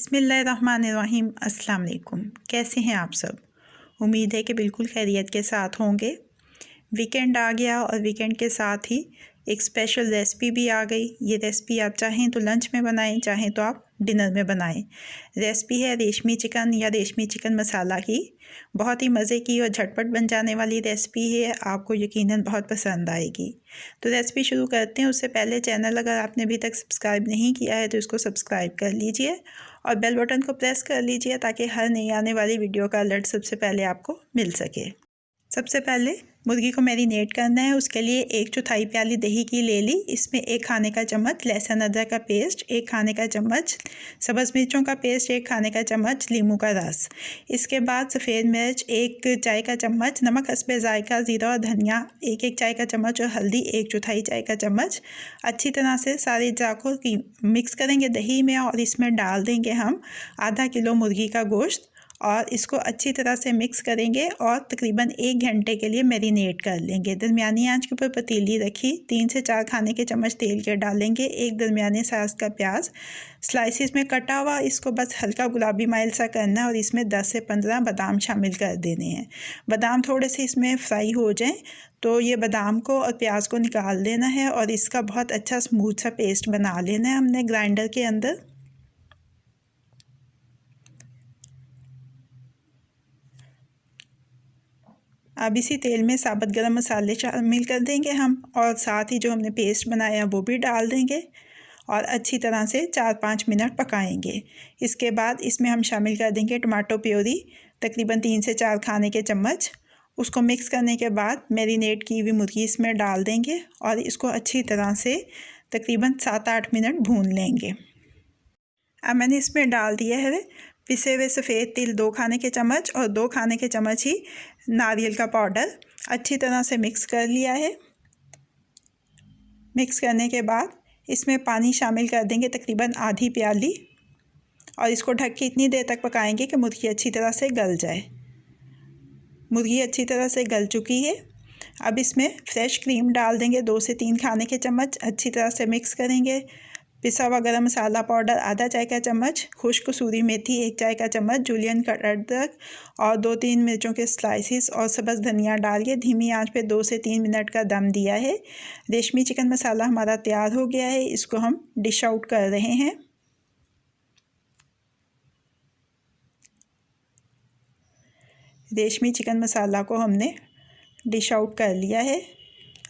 बिस्मिल्लाहिर्रहमानिर्रहीम। अस्सलाम वालेकुम। कैसे हैं आप सब? उम्मीद है कि बिल्कुल खैरियत के साथ होंगे। वीकेंड आ गया और वीकेंड के साथ ही एक स्पेशल रेसिपी भी आ गई। ये रेसिपी आप चाहें तो लंच में बनाएं, चाहें तो आप डिनर में बनाएं। रेसिपी है रेशमी चिकन या रेशमी चिकन मसाला की। बहुत ही मज़े की और झटपट बन जाने वाली रेसिपी है, आपको यकीनन बहुत पसंद आएगी। तो रेसिपी शुरू करते हैं। उससे पहले चैनल अगर आपने अभी तक सब्सक्राइब नहीं किया है तो इसको सब्सक्राइब कर लीजिए और बेल बटन को प्रेस कर लीजिए ताकि हर नई आने वाली वीडियो का अलर्ट सबसे पहले आपको मिल सके। सबसे पहले मुर्गी को मैरिनेट करना है। उसके लिए 1/4 प्याली दही की ले ली। इसमें 1 खाने का चम्मच लहसुन अदरक का पेस्ट, 1 खाने का चम्मच सब्ज़ मिर्चों का पेस्ट, 1 खाने का चम्मच नींबू का रस। इसके बाद सफ़ेद मिर्च 1 चाय का चम्मच, नमक हस्बे जायका, ज़ीरा और धनिया 1 चाय का चम्मच और हल्दी 1/4 चाय का चम्मच। अच्छी तरह से सारे जाको की मिक्स करेंगे दही में और इसमें डाल देंगे हम आधा किलो मुर्गी का गोश्त और इसको अच्छी तरह से मिक्स करेंगे और तकरीबन 1 घंटे के लिए मैरिनेट कर लेंगे। दरमियानी आंच के ऊपर पतीली रखी, 3 से 4 खाने के चम्मच तेल के डालेंगे। 1 दरमियाने साइज़ का प्याज स्लाइसिस में कटा हुआ, इसको बस हल्का गुलाबी माइल सा करना है और इसमें 10 से 15 बादाम शामिल कर देने हैं। बादाम थोड़े से इसमें फ्राई हो जाएं तो ये बादाम को और प्याज को निकाल लेना है और इसका बहुत अच्छा स्मूथ सा पेस्ट बना लेना है हमने ग्राइंडर के अंदर। अब इसी तेल में साबुत गरम मसाले शामिल कर देंगे हम और साथ ही जो हमने पेस्ट बनाया वो भी डाल देंगे और अच्छी तरह से 4-5 मिनट पकाएंगे। इसके बाद इसमें हम शामिल कर देंगे टमाटो प्योरी तकरीबन 3 से 4 खाने के चम्मच। उसको मिक्स करने के बाद मैरिनेट की हुई मुर्गी इसमें डाल देंगे और इसको अच्छी तरह से तकरीबन 7-8 मिनट भून लेंगे। अब मैंने इसमें डाल दिया है पिसे हुए सफ़ेद तिल 2 खाने के चम्मच और 2 खाने के चम्मच ही नारियल का पाउडर। अच्छी तरह से मिक्स कर लिया है। मिक्स करने के बाद इसमें पानी शामिल कर देंगे तकरीबन आधी प्याली और इसको ढक के इतनी देर तक पकाएंगे कि मुर्गी अच्छी तरह से गल जाए। मुर्गी अच्छी तरह से गल चुकी है। अब इसमें फ्रेश क्रीम डाल देंगे 2 से 3 खाने के चम्मच। अच्छी तरह से मिक्स करेंगे। पिसा हुआ गरम मसाला पाउडर आधा चाय का चम्मच, खुश्क कसूरी मेथी 1 चाय का चम्मच, जुलियन कट अदरक और 2-3 मिर्चों के स्लाइसिस और सब्ज़ धनिया डाल के धीमी आंच पे 2 से 3 मिनट का दम दिया है। रेशमी चिकन मसाला हमारा तैयार हो गया है। इसको हम डिश आउट कर रहे हैं। रेशमी चिकन मसाला को हमने डिश आउट कर लिया है।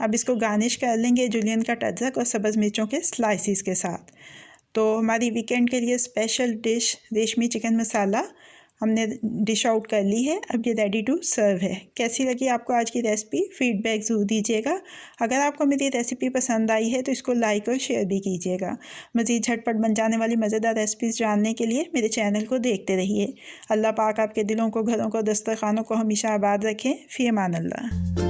अब इसको गार्निश कर लेंगे जुलियन कट अदरक और सब्ज़ मिर्चों के स्लाइसिस के साथ। तो हमारी वीकेंड के लिए स्पेशल डिश रेशमी चिकन मसाला हमने डिश आउट कर ली है। अब ये रेडी टू सर्व है। कैसी लगी आपको आज की रेसिपी? फीडबैक ज़रूर दीजिएगा। अगर आपको मेरी रेसिपी पसंद आई है तो इसको लाइक और शेयर भी कीजिएगा। मज़ीद झटपट बन जाने वाली मज़ेदार रेसिपीज़ जानने के लिए मेरे चैनल को देखते रहिए। अल्लाह पाक आपके दिलों को, घरों को, दस्तरखानों को हमेशा आबाद रखें। फ़ी अमान अल्लाह।